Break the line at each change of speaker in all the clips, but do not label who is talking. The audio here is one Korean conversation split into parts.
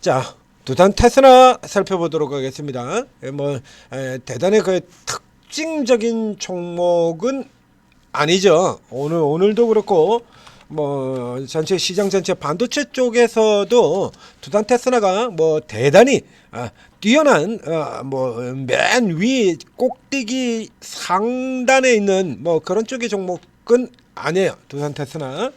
자, 두산 테스나 살펴보도록 하겠습니다. 대단히 그 특징적인 종목은 아니죠. 오늘도 그렇고 전체 시장 전체 반도체 쪽에서도 두산 테스나가 대단히 뛰어난 맨 위 꼭대기 상단에 있는 그런 쪽의 종목은 아니에요. 두산 테스나.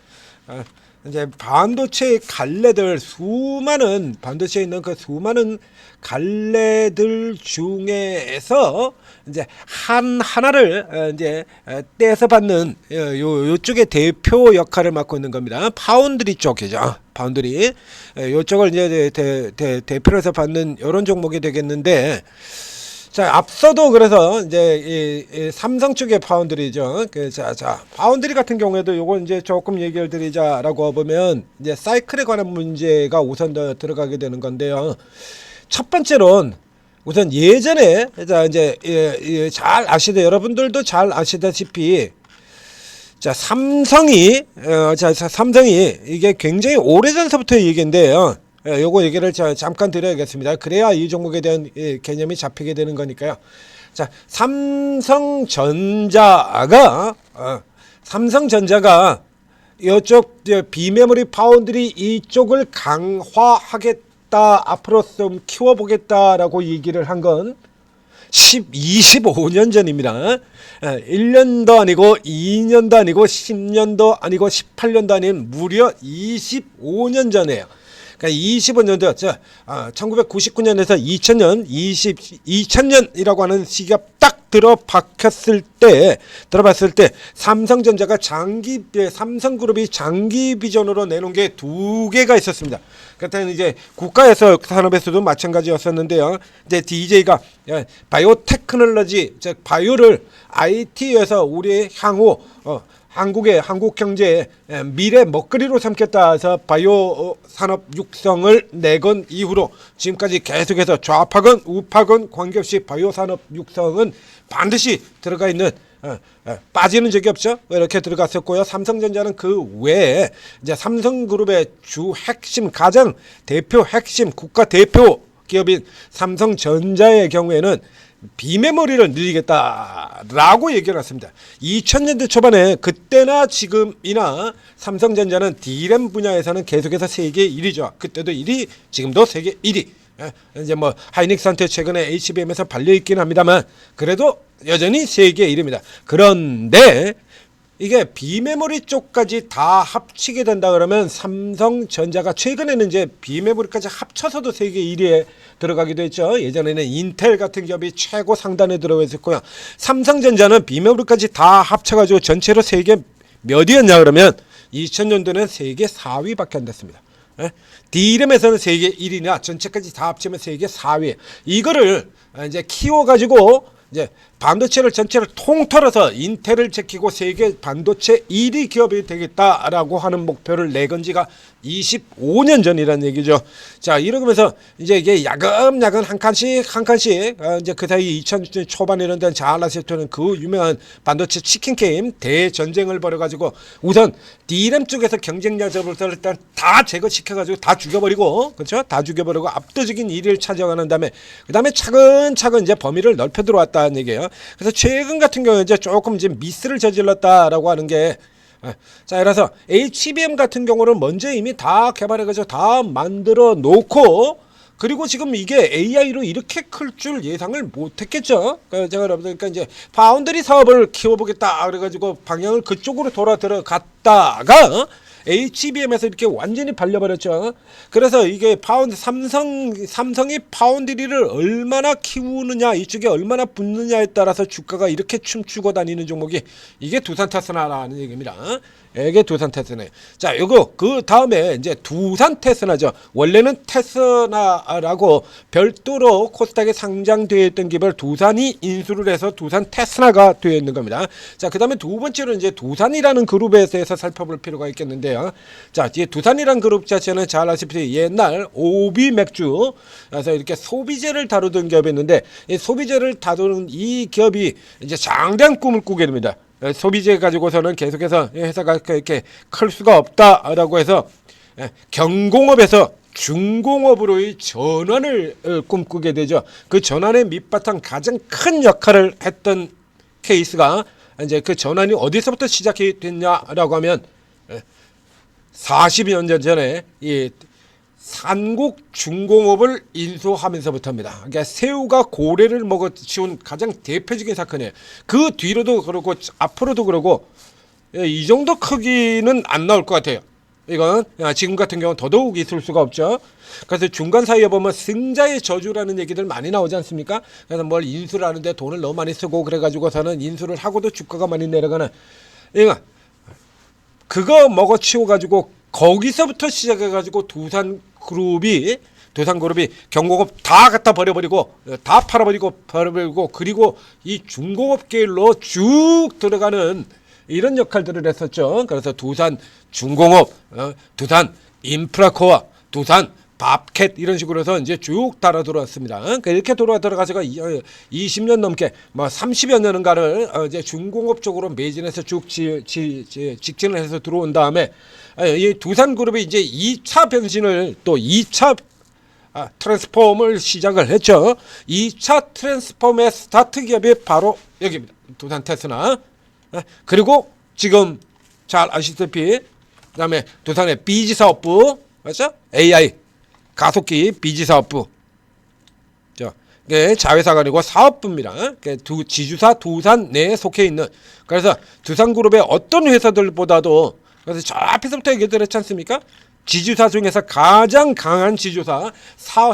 이제 반도체 갈래들 수많은 반도체에 있는 그 수많은 갈래들 중에서 이제 하나를 이제 떼서 받는 요쪽의 대표 역할을 맡고 있는 겁니다. 파운드리 쪽이죠. 파운드리 요쪽을 이제 대표로 해서 받는 이런 종목이 되겠는데, 자, 앞서도 그래서 이제 이 삼성 쪽의 파운드리죠. 자, 파운드리 같은 경우에도 요거 이제 조금 얘기를 드리자라고 보면 이제 사이클에 관한 문제가 우선 더 들어가게 되는 건데요. 첫 번째로는 우선 예전에 자 이제 잘 여러분들도 잘 아시다시피 삼성이 이게 굉장히 오래전서부터의 얘기인데요. 요거 얘기를 잠깐 드려야겠습니다. 그래야 이 종목에 대한 개념이 잡히게 되는 거니까요. 자, 삼성전자가 이쪽 비메모리 파운드리 이쪽을 강화하겠다, 앞으로 좀 키워보겠다라고 얘기를 한 건 25년 전입니다. 1년도 아니고 2년도 아니고 10년도 아니고 18년도 아닌 무려 25년 전이에요. 그러니까 25년도 1999년에서 2000년이라고 하는 시기가 딱 들어봤을 때 삼성전자가 삼성그룹이 장기 비전으로 내놓은 게 두 개가 있었습니다. 그때는 이제 국가에서 산업에서도 마찬가지였었는데요. 이제 DJ가 바이오테크놀로지, 즉 바이오를 IT에서 우리의 향후 한국 경제의 미래 먹거리로 삼겠다 해서 바이오 산업 육성을 내건 이후로 지금까지 계속해서 좌파건 우파건 관계없이 바이오 산업 육성은 반드시 들어가 있는, 빠지는 적이 없죠. 이렇게 들어갔었고요. 삼성전자는 그 외에 이제 삼성그룹의 주 핵심, 가장 대표 핵심 국가 대표 기업인 삼성전자의 경우에는 비메모리를 늘리겠다라고 얘기를 했습니다. 2000년대 초반에 그때나 지금이나 삼성전자는 D램 분야에서는 계속해서 세계 1위죠. 그때도 1위, 지금도 세계 1위. 이제 하이닉스한테 최근에 HBM에서 발려있긴 합니다만 그래도 여전히 세계 1위입니다. 그런데 이게 비메모리 쪽까지 다 합치게 된다 그러면 삼성전자가 최근에는 이제 비메모리까지 합쳐서도 세계 1위에 들어가기도 했죠. 예전에는 인텔 같은 기업이 최고 상단에 들어가 있었고요. 삼성전자는 비메모리까지 다 합쳐가지고 전체로 세계 몇 위였냐 그러면 2000년도는 세계 4위밖에 안 됐습니다. D램에서는 세계 1위나 전체까지 다 합치면 세계 4위. 이거를 이제 키워가지고 이제 반도체를 전체를 통틀어서 인텔을 제끼고 세계 반도체 1위 기업이 되겠다라고 하는 목표를 내건 지가 25년 전이라는 얘기죠. 자, 이러면서 이제 이게 야금야금 한 칸씩 이제 그 사이 2000년 초반에 이런 데는 잘 아시는 그 유명한 반도체 치킨 게임 대전쟁을 벌여가지고 우선 D램 쪽에서 경쟁자들을 일단 다 제거시켜가지고 다 죽여버리고, 그렇죠? 다 죽여버리고 압도적인 1위를 차지하는 다음에 그 다음에 차근차근 이제 범위를 넓혀 들어왔다는 얘기예요. 그래서 최근 같은 경우에 이제 조금 이제 미스를 저질렀다라고 하는 게, 자, 그래서 HBM 같은 경우는 먼저 이미 다 개발해가지고 다 만들어 놓고, 그리고 지금 이게 AI로 이렇게 클 줄 예상을 못했겠죠. 제가 그러니까 이제 파운드리 사업을 키워보겠다 그래가지고 방향을 그쪽으로 돌아 들어갔다가 HBM에서 이렇게 완전히 발려버렸죠. 그래서 이게 삼성이 파운드리를 얼마나 키우느냐, 이쪽에 얼마나 붙느냐에 따라서 주가가 이렇게 춤추고 다니는 종목이 이게 두산 테스나라는 얘기입니다. 이게 두산 테스나예요. 자, 요거 그 다음에 이제 두산 테스나죠. 원래는 테스나라고 별도로 코스닥에 상장되어 있던 기업을 두산이 인수를 해서 두산 테스나가 되어 있는 겁니다. 자, 그 다음에 두 번째로 이제 두산이라는 그룹에 대해서 살펴볼 필요가 있겠는데요. 자, 이제 두산이라는 그룹 자체는 잘 아시다시피 옛날 오비 맥주, 그래서 이렇게 소비재를 다루던 기업이었는데 이 소비재를 다루는 이 기업이 이제 장대한 꿈을 꾸게 됩니다. 소비재 가지고서는 계속해서 회사가 이렇게 클 수가 없다라고 해서 경공업에서 중공업으로의 전환을 꿈꾸게 되죠. 그 전환의 밑바탕 가장 큰 역할을 했던 케이스가 이제 그 전환이 어디서부터 시작이 됐냐라고 하면 40여 년 전에 이 산국 중공업을 인수하면서부터입니다. 그러니까 새우가 고래를 먹어치운 가장 대표적인 사건이에요. 그 뒤로도 그렇고 앞으로도 그러고 이 정도 크기는 안 나올 것 같아요. 이건 지금 같은 경우는 더더욱 있을 수가 없죠. 그래서 중간 사이에 보면 승자의 저주라는 얘기들 많이 나오지 않습니까? 그래서 뭘 인수를 하는데 돈을 너무 많이 쓰고 그래가지고서는 인수를 하고도 주가가 많이 내려가는, 이거 그거 먹어치워가지고 거기서부터 시작해가지고 두산그룹이 경공업 다 갖다 버려버리고 다 팔아버리고 그리고 이 중공업계로 쭉 들어가는 이런 역할들을 했었죠. 그래서 두산 중공업, 두산 인프라코어, 두산 밥캣 이런 식으로 해서 이제 쭉 따라 들어왔습니다. 이렇게 들어가서 20년 넘게 뭐 30여 년인가를 이제 중공업 쪽으로 매진해서 쭉 직진을 해서 들어온 다음에 이 두산그룹이 이제 2차 변신을 또 2차 트랜스폼을 시작을 했죠. 2차 트랜스폼의 스타트 기업이 바로 여기입니다. 두산 테스나. 그리고 지금 잘 아시다시피 그다음에 두산의 비지 사업부, 맞죠? AI 가속기 비지 사업부. 네, 자회사가 아니고 사업부입니다. 지주사 두산 내에 속해 있는. 그래서 두산그룹의 어떤 회사들보다도, 그래서 저 앞에서부터 얘기했지 않습니까? 지주사 중에서 가장 강한 지주사,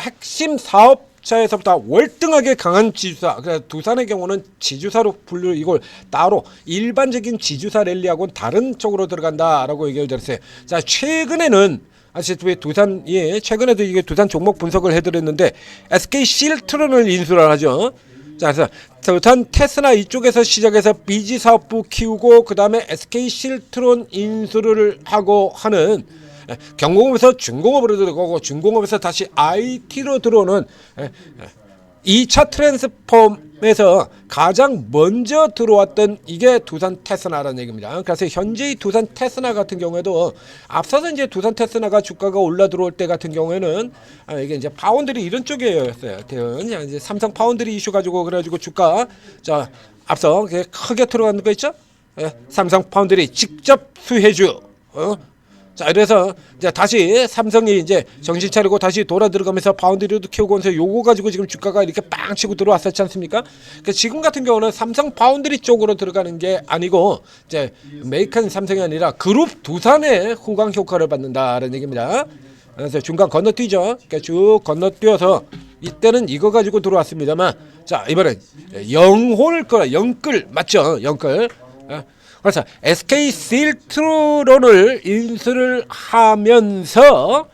핵심 사업자에서부터 월등하게 강한 지주사. 그래서 두산의 경우는 지주사로 분류, 이걸 따로 일반적인 지주사 랠리하고는 다른 쪽으로 들어간다라고 얘기를 드렸어요. 자, 최근에는 아시다시피 두산이 최근에도 이게 두산 종목 분석을 해드렸는데 SK 실트론을 인수를 하죠. 자, 그래서 두산 테스나 이쪽에서 시작해서 비지 사업부 키우고 그 다음에 SK 실트론 인수를 하고 하는, 경공업에서 중공업으로 들어가고 중공업에서 다시 IT로 들어오는 2차 트랜스폼에서 가장 먼저 들어왔던 이게 두산 테스나라는 얘기입니다. 그래서 현재의 두산 테스나 같은 경우에도 앞서서 이제 두산 테스나가 주가가 올라 들어올 때 같은 경우에는 이게 이제 파운드리 이런 쪽이었어요. 이제 삼성 파운드리 이슈 가지고 그래가지고 주가 자 앞서 크게 들어가는 거 있죠? 삼성 파운드리 직접 수혜주. 자, 그래서 이제 다시 삼성이 이제 정신 차리고 다시 돌아 들어가면서 파운드리도 키우고 해서 요거 가지고 지금 주가가 이렇게 빵 치고 들어왔었지 않습니까? 그러니까 지금 같은 경우는 삼성 파운드리 쪽으로 들어가는 게 아니고 이제 메이컨 삼성이 아니라 그룹 두산의 후광 효과를 받는다라는 얘기입니다. 그래서 중간 건너뛰죠. 그러니까 쭉 건너뛰어서 이때는 이거 가지고 들어왔습니다만, 자 이번엔 영끌 맞죠? 영끌. 그래서 SK 실트론을 인수를 하면서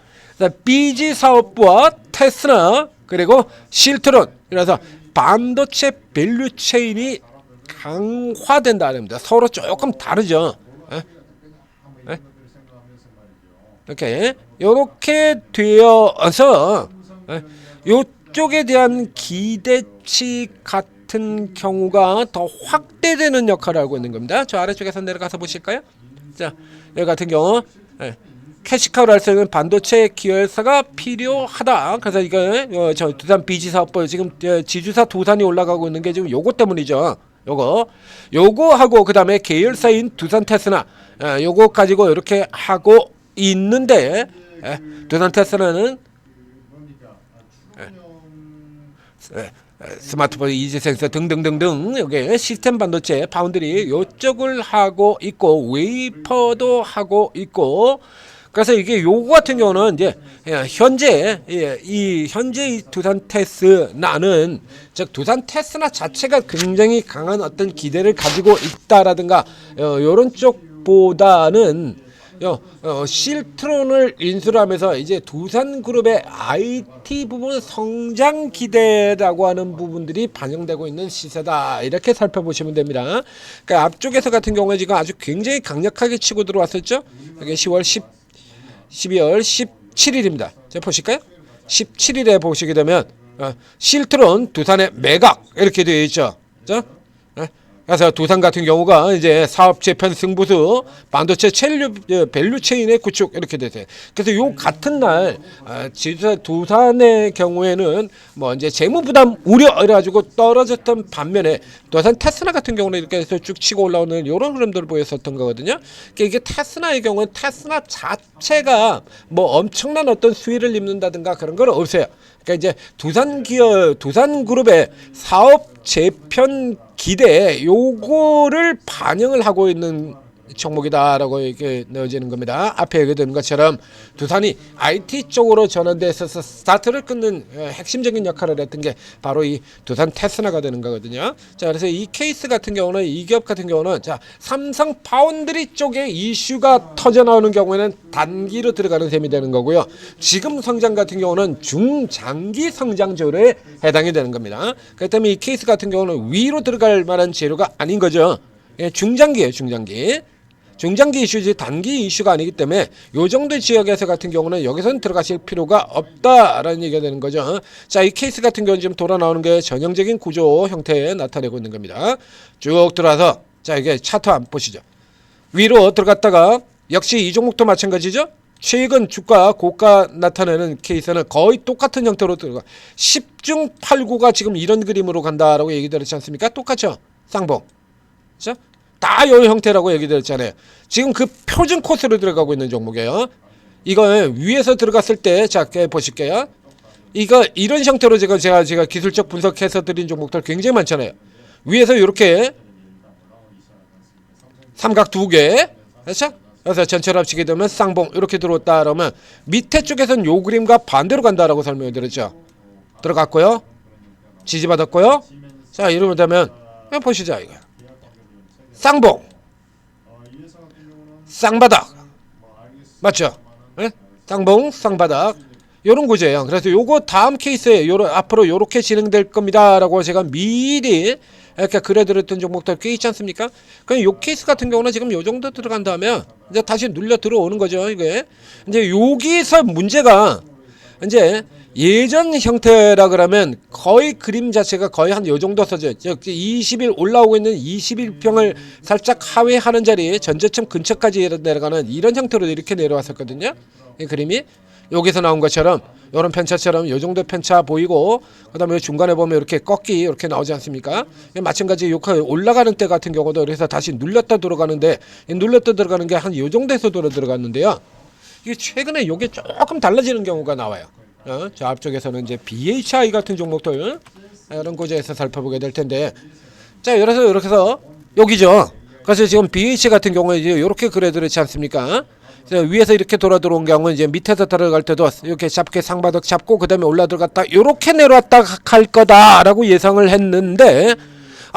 BG 사업부와 테스나 그리고 실트론, 그래서 반도체 밸류 체인이 강화된다는 겁니다. 서로 조금 다르죠. 이렇게 되어서 이쪽에 대한 기대치 같은 경우가 더 확대되는 역할을 하고 있는 겁니다. 저 아래쪽에서 내려가서 보실까요? 자, 여기 같은 경우 캐시카우를 할 수 있는 반도체 기회사가 필요하다. 그래서 이거 저 두산 비지 사업부 지금 지주사 두산이 올라가고 있는 게 지금 요거 때문이죠. 요거 하고 그 다음에 계열사인 두산 테스나 요거 가지고 이렇게 하고 있는데, 두산 테스나는 스마트폰, 이지 센서 등등등등 여기 시스템 반도체 파운드리 요쪽을 하고 있고 웨이퍼도 하고 있고, 그래서 이게 요거 같은 경우는 이제 현재 이 두산 테스나는 즉 두산 테스나 자체가 굉장히 강한 어떤 기대를 가지고 있다라든가 요런 쪽보다는 실트론을 인수를 하면서 이제 두산그룹의 IT 부분 성장 기대라고 하는 부분들이 반영되고 있는 시세다, 이렇게 살펴보시면 됩니다. 그러니까 앞쪽에서 같은 경우에 지금 아주 굉장히 강력하게 치고 들어왔었죠. 이게 12월 17일입니다. 자, 보실까요? 17일에 보시게 되면 실트론 두산의 매각 이렇게 되어 있죠. 자, 그래서 두산 같은 경우가 이제 사업 재편 승부수 반도체 밸류 체인의 구축 이렇게 되세요. 그래서 요 같은 날 두산의 경우에는 뭐 이제 재무 부담 우려 이래가지고 떨어졌던 반면에 두산 테스나 같은 경우는 이렇게 해서 쭉 치고 올라오는 이런 흐름들을 보였었던 거거든요. 그러니까 이게 테스나의 경우는 테스나 자체가 뭐 엄청난 어떤 수위를 입는다든가 그런 건 없어요. 그러니까 이제 두산그룹의 사업 재편 기대 요거를 반영을 하고 있는 종목이다라고 이렇게 넣어지는 겁니다. 앞에 얘기된 것처럼 두산이 IT 쪽으로 전환돼 있어서 스타트를 끊는 핵심적인 역할을 했던 게 바로 이 두산 테스나가 되는 거거든요. 자, 그래서 이 케이스 같은 경우는 이 기업 같은 경우는 자, 삼성 파운드리 쪽에 이슈가 터져 나오는 경우에는 단기로 들어가는 셈이 되는 거고요. 지금 성장 같은 경우는 중장기 성장조에 해당이 되는 겁니다. 그렇기 때문에 이 케이스 같은 경우는 위로 들어갈 만한 재료가 아닌 거죠. 예, 중장기예요, 중장기. 중장기 이슈지 단기 이슈가 아니기 때문에 요 정도 지역에서 같은 경우는 여기서는 들어가실 필요가 없다라는 얘기가 되는 거죠. 자, 이 케이스 같은 경우는 지금 돌아 나오는 게 전형적인 구조 형태에 나타내고 있는 겁니다. 쭉 들어와서 자, 이게 차트 한번 보시죠. 위로 들어갔다가 역시 이 종목도 마찬가지죠. 최근 주가 고가 나타내는 케이스는 거의 똑같은 형태로 들어가 10중 8구가 지금 이런 그림으로 간다라고 얘기 드렸지 않습니까? 똑같죠. 쌍봉. 자, 다 이 형태라고 얘기 드렸잖아요. 지금 그 표준 코스로 들어가고 있는 종목이에요. 이거 위에서 들어갔을 때 자, 보실게요. 이거 이런 형태로 제가 기술적 분석해서 드린 종목들 굉장히 많잖아요. 위에서 이렇게 삼각 두 개, 그렇죠? 그래서 전체를 합치게 되면 쌍봉 이렇게 들어왔다 그러면 밑에 쪽에서는 요 그림과 반대로 간다라고 설명을 드렸죠. 들어갔고요. 지지받았고요. 자, 이러면 되면 보시죠, 이거. 쌍봉, 쌍바닥, 맞죠? 네? 쌍봉, 쌍바닥 이런 구조예요. 그래서 요거 다음 케이스에 앞으로 요렇게 진행될 겁니다라고 제가 미리 이렇게 그려드렸던 종목들 꽤 있지 않습니까? 그럼 요 케이스 같은 경우는 지금 요 정도 들어간다면 이제 다시 눌려 들어오는 거죠. 이게 이제 여기서 문제가 이제 예전 형태라 그러면 거의 그림 자체가 거의 한 요 정도 써져. 20일 올라오고 있는 21평을 살짝 하회하는 자리에 전저점 근처까지 내려가는 이런 형태로 이렇게 내려왔었거든요. 이 그림이 여기서 나온 것처럼 이런 편차처럼 요 정도 편차 보이고 그다음에 중간에 보면 이렇게 꺾기 이렇게 나오지 않습니까? 마찬가지 요 올라가는 때 같은 경우도 그래서 다시 눌렸다 들어가는데 눌렸다 들어가는 게 한 요 정도에서 들어갔는데요. 이게 최근에 요게 조금 달라지는 경우가 나와요. 저 앞쪽에서는 이제 BHI 같은 종목들 이런 구조에서 살펴보게 될 텐데, 자, 이렇게 해서 여기죠. 그래서 지금 BH 같은 경우에 이제 이렇게 그려드렸지 않습니까? 위에서 이렇게 돌아 들어온 경우는 이제 밑에서 들어갈 때도 이렇게 잡게 상바닥 잡고 그다음에 올라 들어갔다 이렇게 내려왔다 갈 거다라고 예상을 했는데.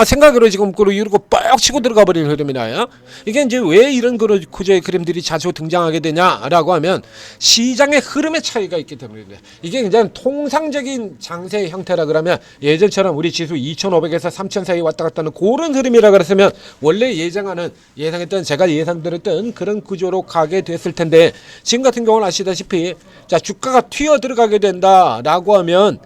생각으로 지금 이러고 뻑 치고 들어가 버리는 흐름이 나요. 이게 이제 왜 이런 구조의 그림들이 자주 등장하게 되냐라고 하면 시장의 흐름의 차이가 있기 때문입니다. 이게 굉장히 통상적인 장세 형태라 그러면 예전처럼 우리 지수 2,500에서 3,000 사이 왔다 갔다 하는 그런 흐름이라 그랬으면 원래 예상했던 제가 예상드렸던 그런 구조로 가게 됐을 텐데 지금 같은 경우는 아시다시피 자, 주가가 튀어 들어가게 된다라고 하면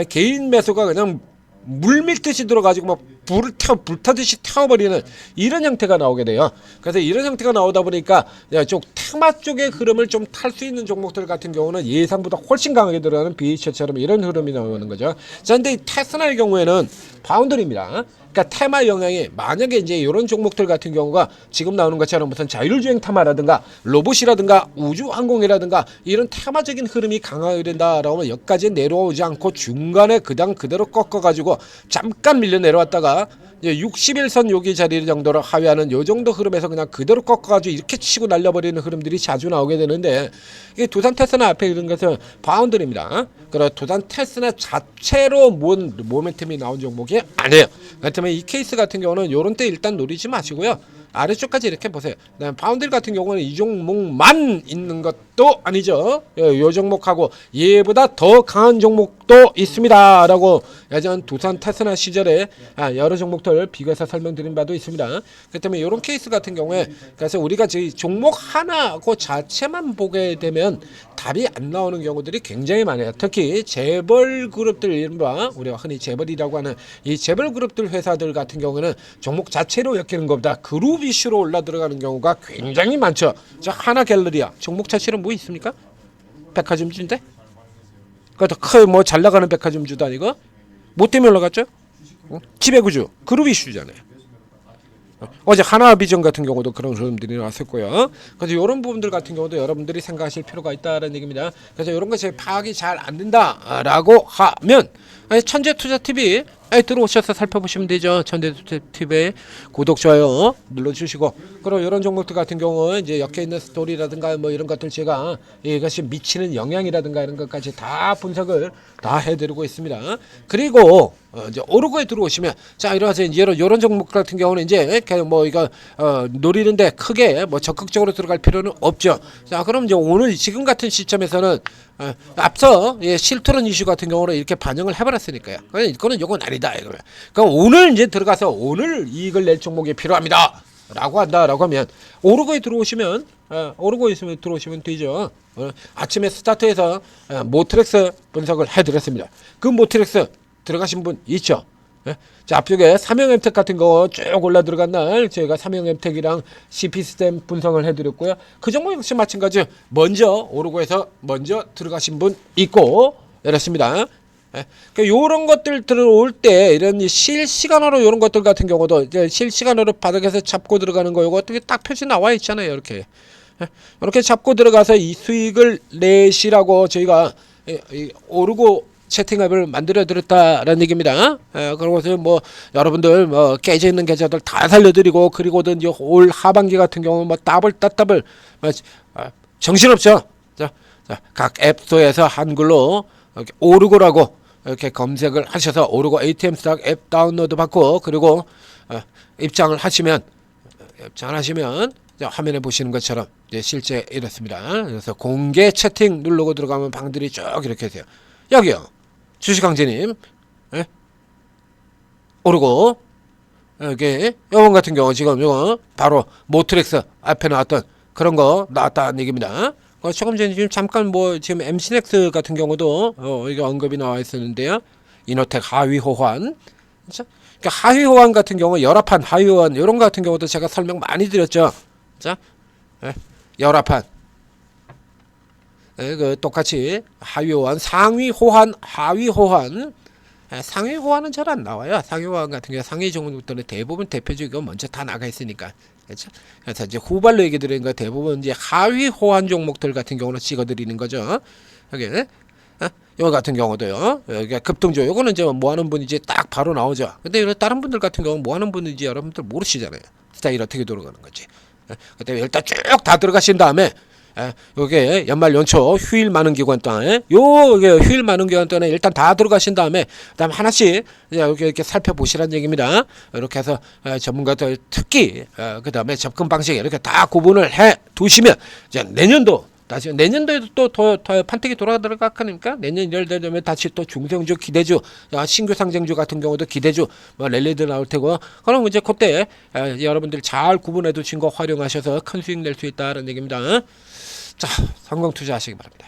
개인 매수가 그냥 물밀듯이 들어가지고 막 불타듯이 태워버리는 이런 형태가 나오게 돼요. 그래서 이런 형태가 나오다 보니까 쪽 테마 쪽의 흐름을 좀 탈 수 있는 종목들 같은 경우는 예상보다 훨씬 강하게 들어가는 BH처럼 이런 흐름이 나오는 거죠. 자, 근데 이 테스나의 경우에는 파운드리입니다. 그러니까 테마 영향이 만약에 이제 이런 종목들 같은 경우가 지금 나오는 것처럼 무슨 자율주행 테마라든가 로봇이라든가 우주항공이라든가 이런 테마적인 흐름이 강하게 된다라고 하면 여기까지 내려오지 않고 중간에 그대로 꺾어가지고 잠깐 밀려 내려왔다가 이제 60일선 여기 자리 정도로 하회하는 요 정도 흐름에서 그냥 그대로 꺾어가지고 이렇게 치고 날려버리는 흐름들이 자주 나오게 되는데 이게 두산 테스나 앞에 이런 것은 파운드입니다. 그리고 두산 테스나 자체로 모멘텀이 나온 종목이 아니에요. 그렇다면 이 케이스 같은 경우는 요런 때 일단 노리지 마시고요. 아래쪽까지 이렇게 보세요. 파운드 같은 경우는 이 종목만 있는 것 또 아니죠. 요 종목하고 얘보다 더 강한 종목도 있습니다라고 예전 두산 테스나 시절에 여러 종목들 비교해서 설명드린 바도 있습니다. 그렇기 때문에 이런 케이스 같은 경우에 그래서 우리가 종목 하나 그 자체만 보게 되면 답이 안 나오는 경우들이 굉장히 많아요. 특히 재벌 그룹들 이른바 우리가 흔히 재벌이라고 하는 이 재벌 그룹들 회사들 같은 경우는 종목 자체로 엮이는 것보다 그룹 이슈로 올라 들어가는 경우가 굉장히 많죠. 자, 하나갤러리아 종목 자체로 뭐 있습니까? 백화점주인데? 그것도 뭐 잘 나가는 백화점주도 아니고 뭐 때문에 올라갔죠? 지배구조 그룹 이슈잖아요. 어제 하나비전 같은 경우도 그런 흐름들이 나왔었고요. 그래서 이런 부분들 같은 경우도 여러분들이 생각하실 필요가 있다는 얘기입니다. 그래서 이런 것이 파악이 잘 안 된다라고 하면 천재투자TV 들어오셔서 살펴보시면 되죠. 천재투자TV 구독, 좋아요 눌러주시고 그리고 이런 종목들 같은 경우 이제 엮여있는 스토리라든가 뭐 이런 것들 제가 이것이 미치는 영향이라든가 이런 것까지 다 분석을 다 해드리고 있습니다. 그리고 이제 오르고에 들어오시면 자 이러면서 이런 종목 같은 경우는 이제 뭐 이거 노리는데 크게 뭐 적극적으로 들어갈 필요는 없죠. 자 그럼 이제 오늘 지금 같은 시점에서는 앞서 실토론 이슈 같은 경우는 이렇게 반영을 해버렸으니까요. 이거는 요건 아니다 이거예요. 그럼 오늘 이제 들어가서 오늘 이익을 낼 종목이 필요합니다. 라고 한다라고 하면 오르고에 들어오시면 오르고 있으면 들어오시면 되죠. 아침에 스타트해서 모트렉스 분석을 해드렸습니다. 그 모트렉스 들어가신 분 있죠? 자 앞쪽에 삼형엠텍 같은 거 쭉 올라 들어간 날 저희가 삼형엠텍이랑 CP스템 분석을 해드렸고요. 그 종목 역시 마찬가지 먼저 오르고에서 먼저 들어가신 분 있고 이렇습니다. 요런 것들 들어올 때 이런 실시간으로 요런 것들 같은 경우도 이제 실시간으로 바닥에서 잡고 들어가는 거 요거 어떻게 딱 표시 나와 있잖아요. 이렇게 잡고 들어가서 이 수익을 내시라고 저희가 오르고 채팅앱을 만들어 드렸다라는 얘기입니다. 그리고서 뭐 여러분들 뭐 깨져 있는 계좌들 다 살려드리고 그리고든 이제 올 하반기 같은 경우 뭐 더블 정신없죠. 자, 각 앱스토어에서 한글로 이렇게 오르고라고 이렇게 검색을 하셔서 오르고 ATM 스탁 앱 다운로드 받고 그리고 입장을 하시면 화면에 보시는 것처럼 이제 실제 이렇습니다. 그래서 공개 채팅 누르고 들어가면 방들이 쭉 이렇게 돼요. 여기요. 주식강제님 오르고 여기 요번 같은 경우 지금 요거 바로 모트렉스 앞에 나왔던 그런 거 나왔다는 얘기입니다. 조금 전에 지금 잠깐 뭐 지금 MC넥스 같은 경우도 이게 언급이 나와 있었는데요. 이노텍 하위 호환, 그렇죠? 그러니까 하위 호환 같은 경우 열합한 하위 호환 이런 거 같은 경우도 제가 설명 많이 드렸죠. 자, 열합한 그 똑같이 하위 호환, 상위 호환, 하위 호환. 상위 호환은 잘 안 나와요. 상위 호환 같은 경우 상위 종목들은 대부분 대표적이고 먼저 다 나가 있으니까. 그렇죠? 그래서 이제 후발로 얘기 드리는 거 대부분 이제 하위 호환 종목들 같은 경우는 찍어드리는 거죠. 여기, 요 같은 경우도요. 여기 급등조, 요거는 이제 뭐 하는 분인지 딱 바로 나오죠. 근데 다른 분들 같은 경우는 뭐 하는 분인지 여러분들 모르시잖아요. 스타일 어떻게 돌아가는 건지. 그때 일단 쭉 다 들어가신 다음에 요게 연말 연초 휴일 많은 기간 동안에 요게 휴일 많은 기간 동안에 일단 다 들어가신 다음에 그다음 하나씩 이렇게 살펴보시라는 얘기입니다. 이렇게 해서 전문가들 특히 그다음에 접근 방식 이렇게 다 구분을 해 두시면 이제 내년도 다시 내년도에도 또 더 판택이 돌아 들어갈 거니까 내년 1월 되면 다시 또 중성주 기대주 신규 상장주 같은 경우도 기대주 뭐 랠리도 나올 테고 그럼 이제 그때 여러분들 잘 구분해 두신 거 활용하셔서 큰 수익 낼 수 있다는 얘기입니다. 자, 성공 투자하시기 바랍니다.